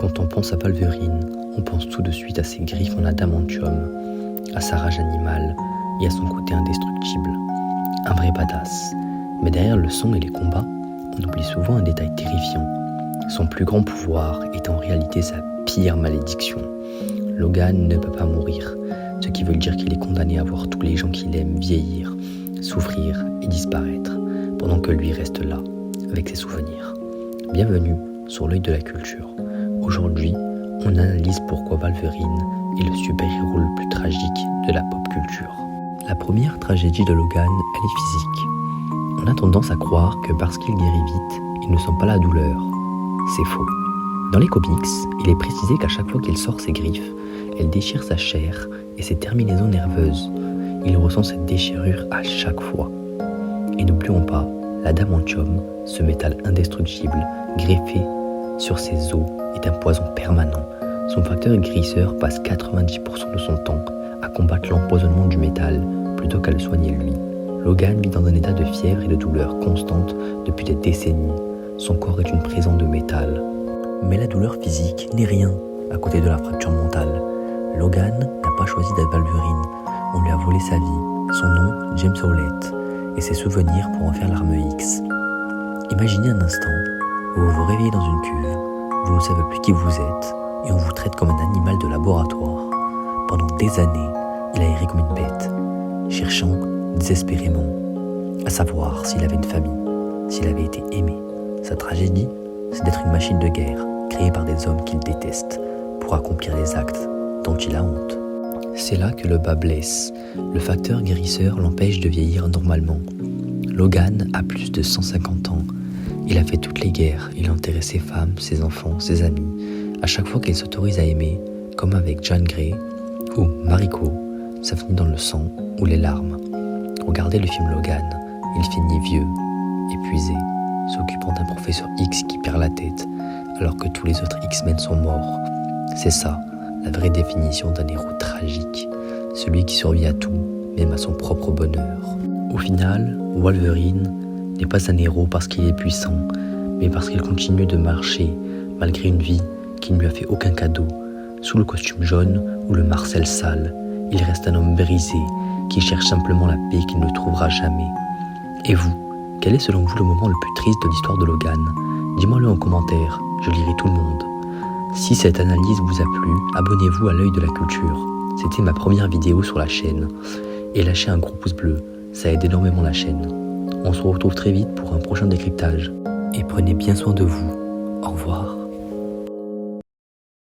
Quand on pense à Wolverine, on pense tout de suite à ses griffes en adamantium, à sa rage animale et à son côté indestructible. Un vrai badass. Mais derrière le sang et les combats, on oublie souvent un détail terrifiant. Son plus grand pouvoir est en réalité sa pire malédiction. Logan ne peut pas mourir, ce qui veut dire qu'il est condamné à voir tous les gens qu'il aime vieillir, souffrir et disparaître, pendant que lui reste là, avec ses souvenirs. Bienvenue sur l'œil de la culture. Aujourd'hui, on analyse pourquoi Wolverine est le super-héros le plus tragique de la pop culture. La première tragédie de Logan, elle est physique. On a tendance à croire que parce qu'il guérit vite, il ne sent pas la douleur. C'est faux. Dans les comics, il est précisé qu'à chaque fois qu'il sort ses griffes, elles déchirent sa chair et ses terminaisons nerveuses. Il ressent cette déchirure à chaque fois. Et n'oublions pas, l'adamantium, ce métal indestructible, greffé sur ses os, est un poison permanent. Son facteur guérisseur passe 90% de son temps à combattre l'empoisonnement du métal plutôt qu'à le soigner lui. Logan vit dans un état de fièvre et de douleur constante depuis des décennies. Son corps est une prison de métal. Mais la douleur physique n'est rien à côté de la fracture mentale. Logan n'a pas choisi d'être Wolverine. On lui a volé sa vie, son nom James Howlett, et ses souvenirs pour en faire l'arme X. Imaginez un instant, vous vous réveillez dans une cuve, vous ne savez plus qui vous êtes, et on vous traite comme un animal de laboratoire. Pendant des années, il a erré comme une bête, cherchant désespérément à savoir s'il avait une famille, s'il avait été aimé. Sa tragédie, c'est d'être une machine de guerre, créée par des hommes qu'il déteste, pour accomplir les actes dont il a honte. C'est là que le bas blesse. Le facteur guérisseur l'empêche de vieillir normalement. Logan a plus de 150 ans. Il a fait toutes les guerres, il a enterré ses femmes, ses enfants, ses amis. À chaque fois qu'il s'autorise à aimer, comme avec Jean Grey ou Mariko, ça finit dans le sang ou les larmes. Regardez le film Logan, il finit vieux, épuisé, s'occupant d'un professeur X qui perd la tête, alors que tous les autres X-Men sont morts. C'est ça, la vraie définition d'un héros tragique, celui qui survit à tout, même à son propre bonheur. Au final, Wolverine n'est pas un héros parce qu'il est puissant, mais parce qu'il continue de marcher, malgré une vie qui ne lui a fait aucun cadeau. Sous le costume jaune ou le marcel sale, il reste un homme brisé, qui cherche simplement la paix qu'il ne trouvera jamais. Et vous, quel est selon vous le moment le plus triste de l'histoire de Logan ? Dis-moi-le en commentaire, je lirai tout le monde. Si cette analyse vous a plu, abonnez-vous à l'œil de la culture. C'était ma première vidéo sur la chaîne. Et lâchez un gros pouce bleu, ça aide énormément la chaîne. On se retrouve très vite pour un prochain décryptage. Et prenez bien soin de vous. Au revoir.